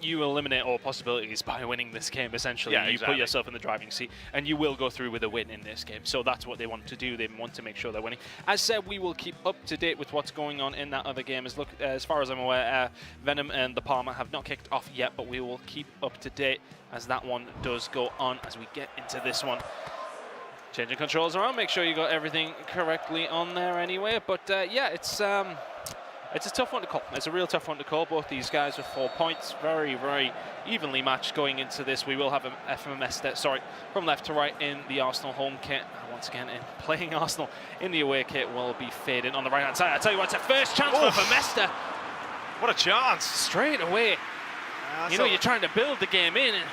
you eliminate all possibilities by winning this game, essentially. Yeah, you put yourself in the driving seat, and you will go through with a win in this game. So that's what they want to do. They want to make sure they're winning. As said, we will keep up to date with what's going on in that other game. As far as I'm aware, Venom and the Palmer have not kicked off yet, but we will keep up to date as that one does go on as we get into this one. Changing controls around, make sure you got everything correctly on there anyway. But yeah, it's a tough one to call. It's a real tough one to call. Both these guys with 4 points, very, very evenly matched going into this. We will have an FMS, sorry, from left to right in the Arsenal home kit. Once again, in playing Arsenal in the away kit will be FAIDAN on the right-hand side. I tell you what, it's a first chance for Vermester. What a chance. Straight away. You know, you're trying to build the game in and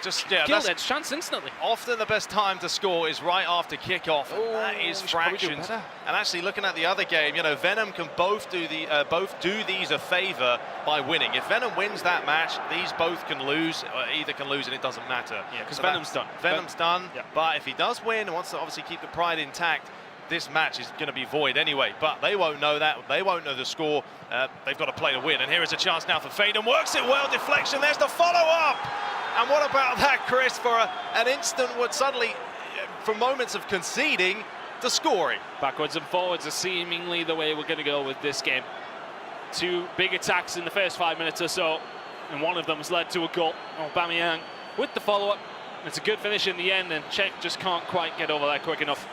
just kill that chance instantly. Often the best time to score is right after kickoff, and that is fractions. And actually, looking at the other game, you know, Venom can both do these a favour by winning. If Venom wins that match, these both can lose. Either can lose, and it doesn't matter. Yeah, because Venom's done. Venom's done. Yeah. But if he does win and wants to obviously keep the pride intact, this match is going to be void anyway. But they won't know that. They won't know the score. They've got to play to win. And here is a chance now for FAIDAN. Works it well. Deflection. There's the follow-up. And what about that, Chris, for an instant what suddenly, from moments of conceding, to scoring? Backwards and forwards are seemingly the way we're going to go with this game. Two big attacks in the first 5 minutes or so, and one of them has led to a goal. Aubameyang with the follow-up. It's a good finish in the end, and Czech just can't quite get over that quick enough.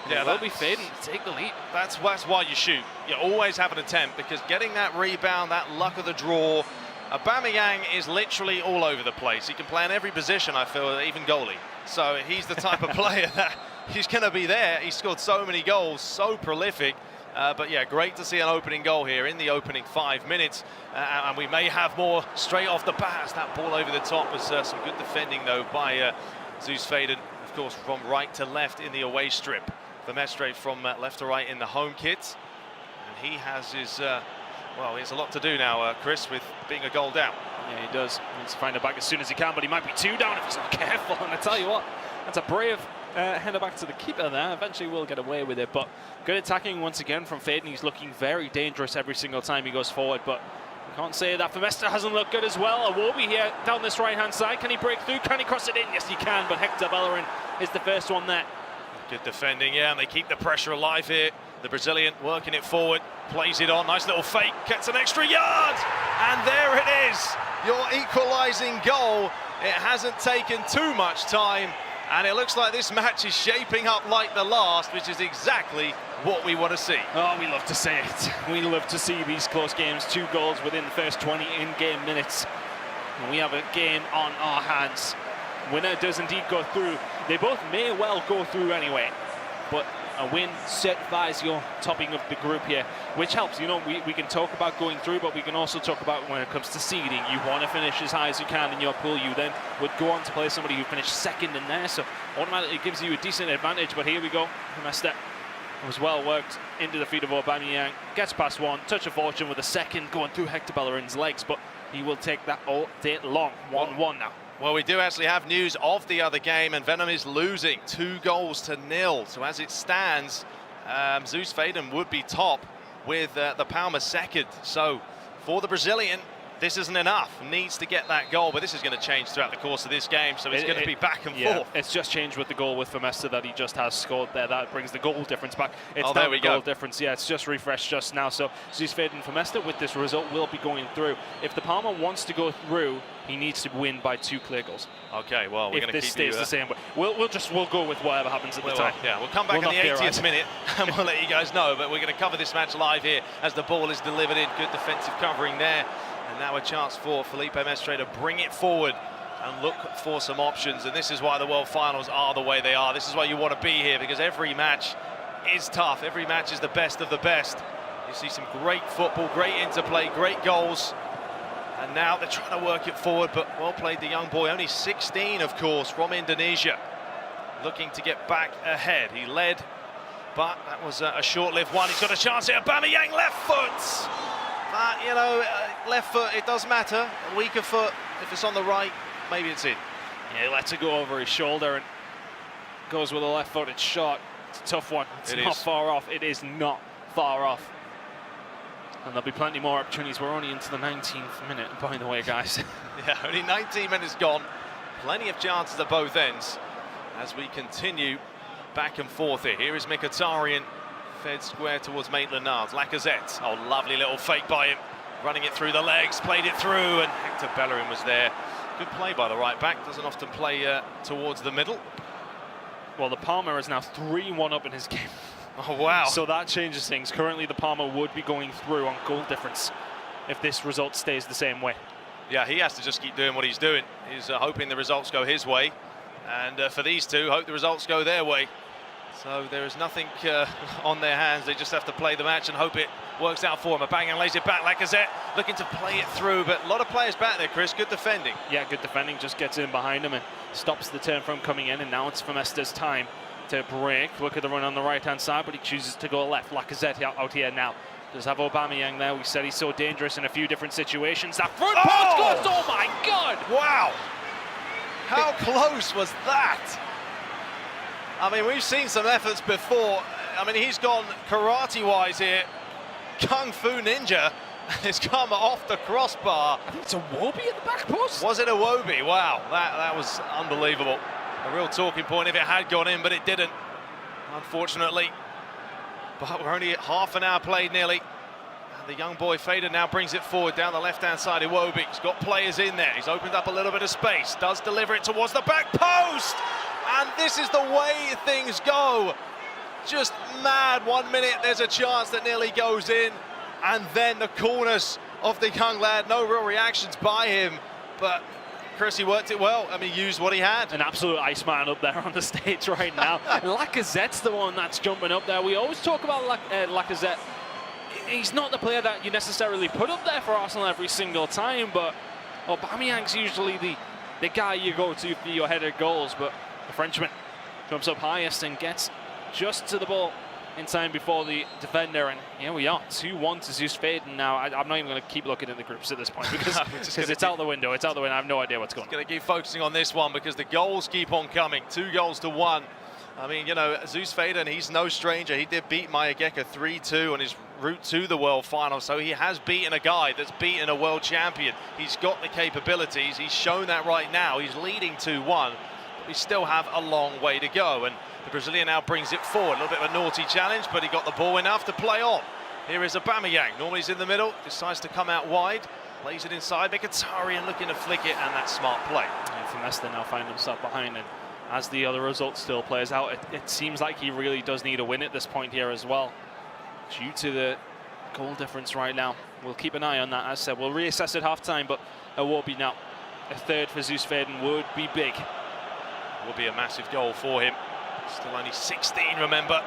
Yeah, that'll be FAIDAN to take the lead. That's why you shoot. You always have an attempt, because getting that rebound, that luck of the draw, Aubameyang is literally all over the place. He can play in every position, I feel, even goalie. So he's the type of player that he's going to be there. He's scored so many goals, so prolific. But yeah, great to see an opening goal here in the opening 5 minutes. And we may have more straight off the bat. That ball over the top was some good defending, though, by ZEUS FAIDAN, of course, from right to left in the away strip. Vermester from left to right in the home kit. And he has his... well, he has a lot to do now, Chris, with being a goal down. Yeah, he does. He needs to find it back as soon as he can, but he might be 2 down if he's not careful. And I tell you what, that's a brave header back to the keeper there. Eventually we'll get away with it, but good attacking once again from FAIDAN. He's looking very dangerous every single time he goes forward, but we can't say that Vermester hasn't looked good as well. Iwobi here down this right-hand side. Can he break through? Can he cross it in? Yes, he can, but Hector Bellerin is the first one there. Good defending, yeah, and they keep the pressure alive here. The Brazilian working it forward, plays it on, nice little fake, gets an extra yard, and there it is, your equalising goal. It hasn't taken too much time, and it looks like this match is shaping up like the last, which is exactly what we want to see. Oh, we love to see it. We love to see these close games, 2 goals within the first 20 in-game minutes. And we have a game on our hands. Winner does indeed go through. They both may well go through anyway, but a win certifies your topping of the group here, which helps. You know, we can talk about going through, but we can also talk about when it comes to seeding. You want to finish as high as you can in your pool. You then would go on to play somebody who finished second in there, so automatically it gives you a decent advantage. But here we go. Vermester was well worked into the feet of Aubameyang. Gets past one. Touch of fortune with a second going through Hector Bellerin's legs, but he will take that all day long. 1-1 now. Well, we do actually have news of the other game, and Venom is losing 2-0. So as it stands, ZEUS FAIDAN would be top with the Palmer second. So for the Brazilian, this isn't enough. Needs to get that goal, but this is going to change throughout the course of this game, so it's going to be back and forth. It's just changed with the goal with Vermester that he just has scored there. That brings the goal difference back. It's there we go. Goal difference. Yeah, it's just refreshed just now. So ZEUS FAIDAN Vermester with this result will be going through. If the Palmer wants to go through, he needs to win by 2 clear goals. Okay, well, we're going to keep this stays the same way. We'll go with whatever happens at the time. Yeah, we'll come back in the 80th minute and we'll let you guys know. But we're going to cover this match live here as the ball is delivered in. Good defensive covering there. And now a chance for Felipe Mestre to bring it forward and look for some options. And this is why the World Finals are the way they are. This is why you want to be here, because every match is tough. Every match is the best of the best. You see some great football, great interplay, great goals. And now they're trying to work it forward, but well played, the young boy. Only 16, of course, from Indonesia. Looking to get back ahead. He led, but that was a short-lived one. He's got a chance here. Aubameyang, left foot. But, you know, left foot, it does matter. A weaker foot, if it's on the right, maybe it's in. Yeah, he lets it go over his shoulder and goes with a left-footed shot. It's a tough one. It's not far off. It is not far off. And there'll be plenty more opportunities. We're only into the 19th minute, by the way, guys. Yeah, only 19 minutes gone. Plenty of chances at both ends as we continue back and forth here. Here is Mkhitaryan, fed square towards Maitland-Niles. Lacazette, oh, lovely little fake by him. Running it through the legs, played it through, and Hector Bellerin was there. Good play by the right back, doesn't often play towards the middle. Well, the Palmer is now 3-1 up in his game. Oh, wow. So that changes things. Currently, the Palmer would be going through on goal difference if this result stays the same way. Yeah, he has to just keep doing what he's doing. He's hoping the results go his way. And for these two, hope the results go their way. So there is nothing on their hands. They just have to play the match and hope it works out for him. Aubameyang lays it back. Lacazette looking to play it through, but a lot of players back there, Chris. Good defending. Yeah, good defending. Just gets in behind him and stops the turn from coming in. And now it's Vermeste's time to break. Look at the run on the right-hand side, but he chooses to go left. Lacazette out here now. Does have Aubameyang there. We said he's so dangerous in a few different situations. That front post close. Oh my God! Wow! How close was that? I mean, we've seen some efforts before. I mean, he's gone karate-wise here. Kung Fu Ninja has come off the crossbar. I think it's a Wobie at the back post. Was it a Wobie? Wow, that was unbelievable. A real talking point if it had gone in, but it didn't, unfortunately. But we're only at half an hour played nearly. And the young boy FAIDAN now brings it forward down the left-hand side. Iwobi, he's got players in there. He's opened up a little bit of space. Does deliver it towards the back post. And this is the way things go. Just mad. 1 minute, there's a chance that nearly goes in. And then the coolness of the young lad. No real reactions by him. But Chris, he worked it well. I mean, he used what he had. An absolute Iceman up there on the stage right now. Lacazette's the one that's jumping up there. We always talk about Lacazette. He's not the player that you necessarily put up there for Arsenal every single time, but Aubameyang's usually the guy you go to for your headed goals. But the Frenchman jumps up highest and gets just to the ball in time before the defender, and here we are, 2-1 to ZEUS FAIDAN now. I'm not even going to keep looking at the groups at this point because it's out the window. It's out the window. I have no idea what's going on. Going to keep focusing on this one because the goals keep on coming. 2-1. I mean, you know, ZEUS FAIDAN, he's no stranger. He did beat Mayageka 3-2 on his route to the World Final, so he has beaten a guy that's beaten a world champion. He's got the capabilities. He's shown that right now. He's leading 2-1, but we still have a long way to go. And the Brazilian now brings it forward. A little bit of a naughty challenge, but he got the ball enough to play on. Here is Aubameyang. Normally he's in the middle, decides to come out wide, plays it inside. Mkhitaryan looking to flick it, and that's smart play. Yeah, Vermeste now find himself behind, and as the other result still plays out, it seems like he really does need a win at this point here as well, due to the goal difference right now. We'll keep an eye on that. As I said, we'll reassess at half-time, but it will be now. A third for ZEUS FAIDAN would be big. Will be a massive goal for him. Still only 16, remember.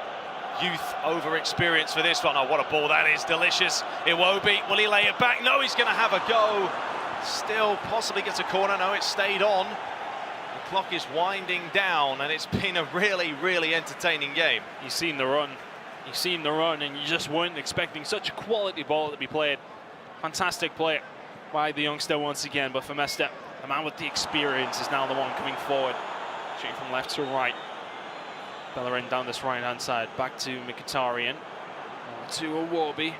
Youth over experience for this one. Oh, what a ball that is. Delicious. Iwobi, will he lay it back? No, he's going to have a go. Still possibly gets a corner. No, it stayed on. The clock is winding down, and it's been a really, really entertaining game. You've seen the run. You've seen the run, and you just weren't expecting such a quality ball to be played. Fantastic play by the youngster once again, but Vermeste, the man with the experience, is now the one coming forward. Shooting from left to right. Bellerin down this right-hand side, back to Mkhitaryan, to Iwobi,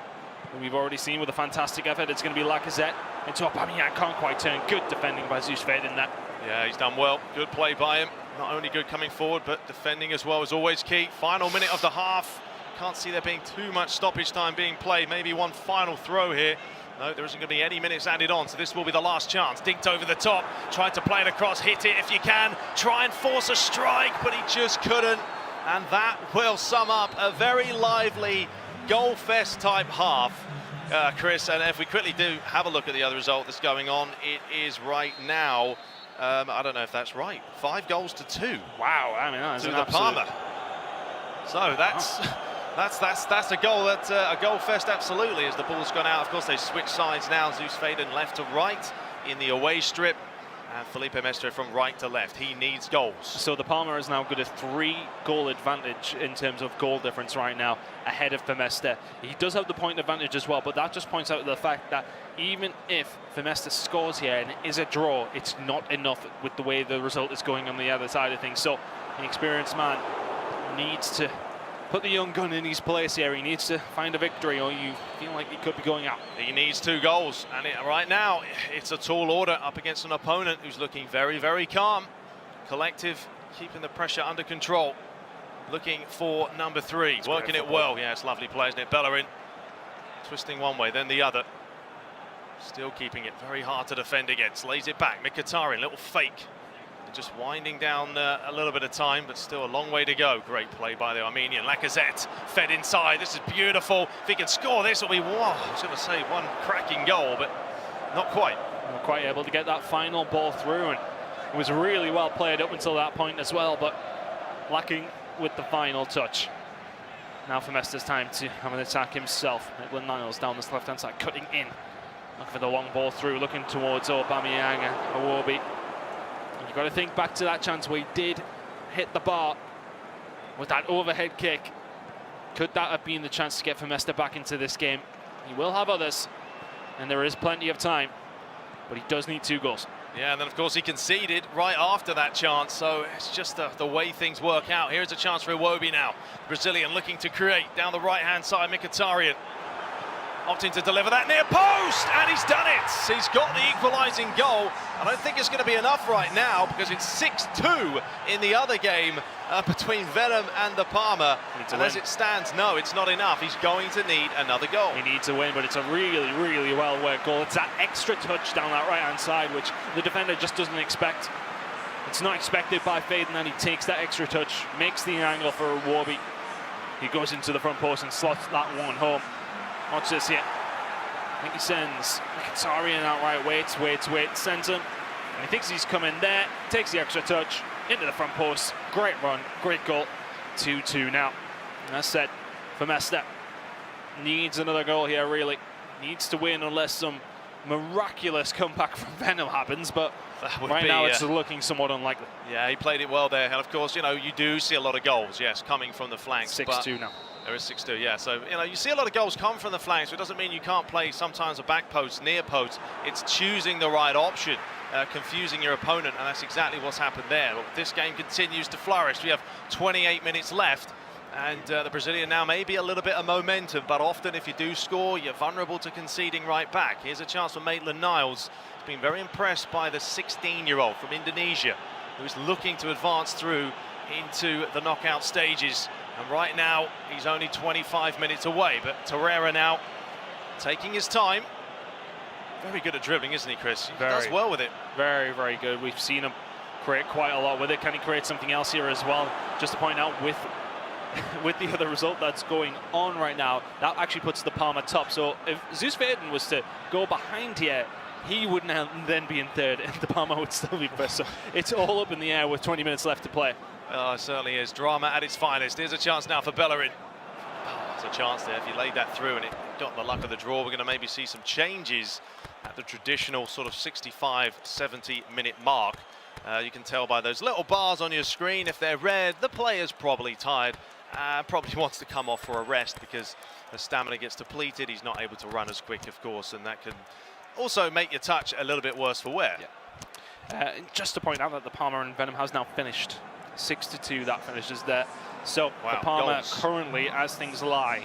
who we've already seen with a fantastic effort. It's going to be Lacazette into Aubameyang, can't quite turn. Good defending by ZEUS FAIDAN there. Yeah, he's done well. Good play by him. Not only good coming forward, but defending as well is always key. Final minute of the half. Can't see there being too much stoppage time being played. Maybe one final throw here. No, there isn't going to be any minutes added on, so this will be the last chance. Dinked over the top, tried to play it across, hit it if you can. Try and force a strike, but he just couldn't. And that will sum up a very lively goal fest type half, Chris. And if we quickly do have a look at the other result that's going on, it is right now, I don't know if that's right, 5 goals to 2. Wow, I mean, that's to the Palmer. So that's a goal. That's a goal fest, absolutely, as the ball's gone out. Of course, they switch sides now. ZEUS FAIDAN left to right in the away strip. And Felipe Mestre from right to left. He needs goals. So the Palmer has now got a 3-goal advantage in terms of goal difference right now, ahead of Vermeste. He does have the point advantage as well, but that just points out the fact that even if Vermeste scores here and it is a draw, it's not enough with the way the result is going on the other side of things. So an experienced man needs to put the young gun in his place here. He needs to find a victory, or you feel like he could be going out. He needs 2 goals, and right now it's a tall order up against an opponent who's looking very, very calm. Collective, keeping the pressure under control. Looking for number 3, working it well. Yeah, it's lovely play, isn't it? Bellerin twisting one way, then the other. Still keeping it very hard to defend against. Lays it back. Mkhitaryan, little fake. Just winding down a little bit of time, but still a long way to go. Great play by the Armenian. Lacazette fed inside. This is beautiful. If he can score this, it'll be, wow, I was going to say one cracking goal, but not quite. Not quite able to get that final ball through, and it was really well played up until that point as well, but lacking with the final touch. Now for Mesta's time to have an attack himself. Maitland-Niles down this left-hand side, cutting in. Looking for the long ball through, looking towards Aubameyang and Iwobi. You've got to think back to that chance where he did hit the bar with that overhead kick. Could that have been the chance to get Mesta back into this game? He will have others, and there is plenty of time, but he does need 2 goals. Yeah, and then of course he conceded right after that chance, so it's just the way things work out. Here's a chance for Iwobi now. Brazilian looking to create down the right-hand side. Mkhitaryan opting to deliver that near post, and he's done it. He's got the equalising goal. I don't think it's going to be enough right now, because it's 6-2 in the other game between Venom and the Parma. And as it stands, no, it's not enough. He's going to need another goal. He needs a win, but it's a really, really well-worked goal. It's that extra touch down that right-hand side, which the defender just doesn't expect. It's not expected by FAIDAN, and he takes that extra touch, makes the angle for Iwobi. He goes into the front post and slots that one home. Watch this here. I think he sends Mkhitaryan out right, waits, sends him. And he thinks he's coming there, takes the extra touch, into the front post. Great run, great goal. 2-2 now. And that's set for Mesta. Needs another goal here, really. Needs to win unless some miraculous comeback from Venom happens, but right now it's looking somewhat unlikely. Yeah, he played it well there. And of course, you know, you do see a lot of goals, yes, coming from the flanks. 6-2 now. There is 6-2, yeah. So, you know, you see a lot of goals come from the flanks. It doesn't mean you can't play sometimes a back post, near post. It's choosing the right option, confusing your opponent, and that's exactly what's happened there. But this game continues to flourish. We have 28 minutes left, and the Brazilian now may be a little bit of momentum, but often if you do score, you're vulnerable to conceding right back. Here's a chance for Maitland-Niles. He's been very impressed by the 16-year-old from Indonesia, who's looking to advance through into the knockout stages. And right now, he's only 25 minutes away, but Torreira now taking his time. Very good at dribbling, isn't he, Chris? He does well with it. Very, very good. We've seen him create quite a lot with it. Can he create something else here as well? Just to point out, with the other result that's going on right now, that actually puts the Parma top. So if ZEUS FAIDAN was to go behind here, he would now then be in third, and the Parma would still be first. So it's all up in the air with 20 minutes left to play. Oh, it certainly is. Drama at its finest. Here's a chance now for Bellerin. Oh, there's a chance there. If you laid that through and it got the luck of the draw, we're going to maybe see some changes at the traditional sort of 65, 70-minute mark. You can tell by those little bars on your screen. If they're red, the player's probably tired. Probably wants to come off for a rest because the stamina gets depleted. He's not able to run as quick, of course, and that can also make your touch a little bit worse for wear. Yeah. Just to point out that the Parma and Venom has now finished. 6-2, that finishes there. So the Parma currently, as things lie,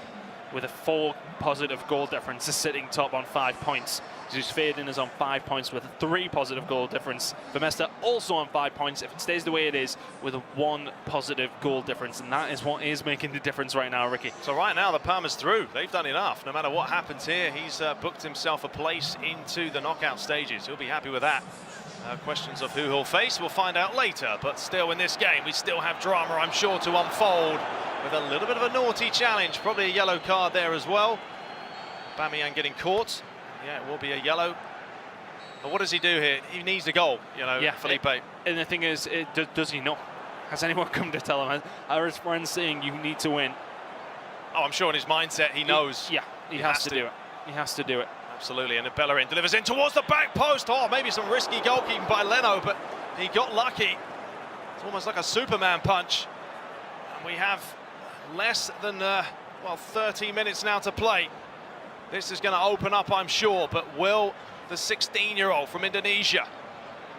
with a 4 positive goal difference, is sitting top on 5 points. ZEUS FAIDAN is on 5 points with a 3 positive goal difference. Mesta also on 5 points, if it stays the way it is, with a 1 positive goal difference. And that is what is making the difference right now, Ricky. So right now, the Parma's through. They've done enough. No matter what happens here, he's booked himself a place into the knockout stages. He'll be happy with that. Questions of who he'll face, we'll find out later. But still, in this game, we still have drama, I'm sure, to unfold with a little bit of a naughty challenge. Probably a yellow card there as well. Aubameyang getting caught. Yeah, it will be a yellow. But what does he do here? He needs a goal, you know, Felipe. And the thing is, does he know? Has anyone come to tell him? Are his friends saying you need to win? Oh, I'm sure in his mindset he knows. He has to do it. He has to do it. Absolutely, and Bellerin delivers in towards the back post. Oh, maybe some risky goalkeeping by Leno, but he got lucky. It's almost like a Superman punch. And we have less than, 30 minutes now to play. This is going to open up, I'm sure, but will the 16-year-old from Indonesia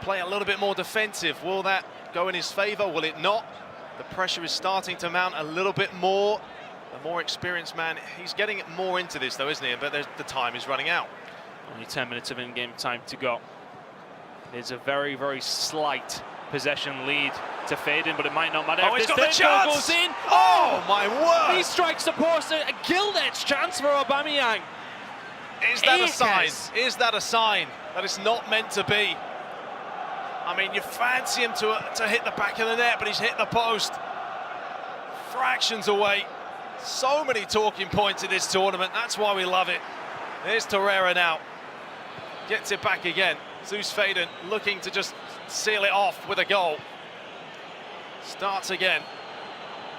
play a little bit more defensive? Will that go in his favour? Will it not? The pressure is starting to mount a little bit more. The more experienced man, he's getting more into this though, isn't he? But the time is running out. Only 10 minutes of in-game time to go. There's a very, very slight possession lead to FAIDAN, but it might not matter. Oh, he's got the goal chance! Goes in. Oh, my word! He strikes the post, a gilt-edged chance for Aubameyang. Is that a sign? Is that a sign that it's not meant to be? I mean, you fancy him to hit the back of the net, but he's hit the post. Fractions away. So many talking points in this tournament. That's why we love it. There's Torreira now. Gets it back again. ZEUS FAIDAN looking to just seal it off with a goal. Starts again.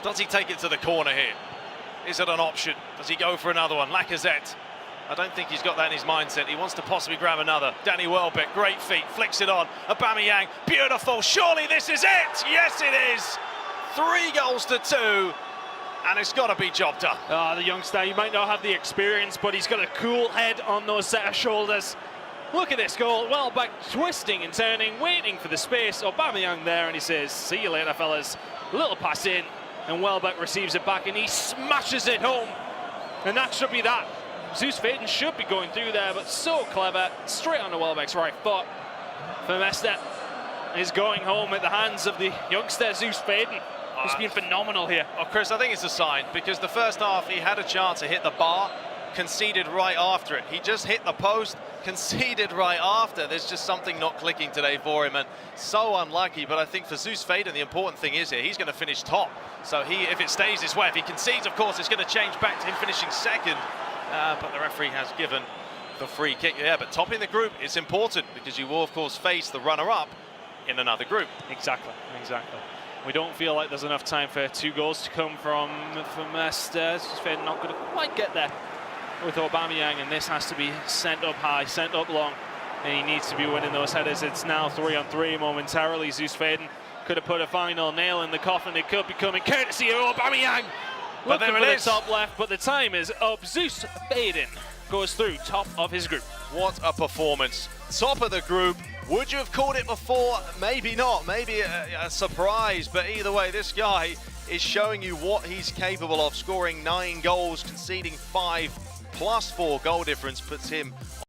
Does he take it to the corner here? Is it an option? Does he go for another one? Lacazette. I don't think he's got that in his mindset. He wants to possibly grab another. Danny Welbeck, great feet, flicks it on. Aubameyang, beautiful. Surely this is it. Yes, it is. 3-2, and it's got to be job done. The youngster, he might not have the experience, but he's got a cool head on those set of shoulders. Look at this goal. Welbeck twisting and turning, waiting for the space. Aubameyang there, and he says, see you later, fellas. A little pass in, and Welbeck receives it back, and he smashes it home. And that should be that. ZEUS FAIDAN should be going through there, but so clever. Straight onto Welbeck's right foot. Vermester is going home at the hands of the youngster ZEUS FAIDAN. He's been phenomenal here. Oh, Chris, I think it's a sign, because the first half he had a chance to hit the bar, conceded right after it. He just hit the post, conceded right after. There's just something not clicking today for him, and so unlucky. But I think for ZEUS FAIDAN, the important thing is here, he's going to finish top. So if it stays this way, if he concedes, of course, it's going to change back to him finishing second. But the referee has given the free kick. Yeah, but topping the group is important, because you will, of course, face the runner-up in another group. Exactly. We don't feel like there's enough time for 2 goals to come from ZEUS FAIDAN not going to quite get there with Aubameyang, and this has to be sent up high, sent up long, and he needs to be winning those headers. It's now 3-on-3 momentarily. ZEUS FAIDAN could have put a final nail in the coffin. It could be coming courtesy of Aubameyang. But there it is. The top left, but the time is up. ZEUS FAIDAN goes through top of his group. What a performance. Top of the group. Would you have called it before? Maybe not. Maybe a surprise. But either way, this guy is showing you what he's capable of. Scoring 9 goals, conceding 5, plus 4 goal difference puts him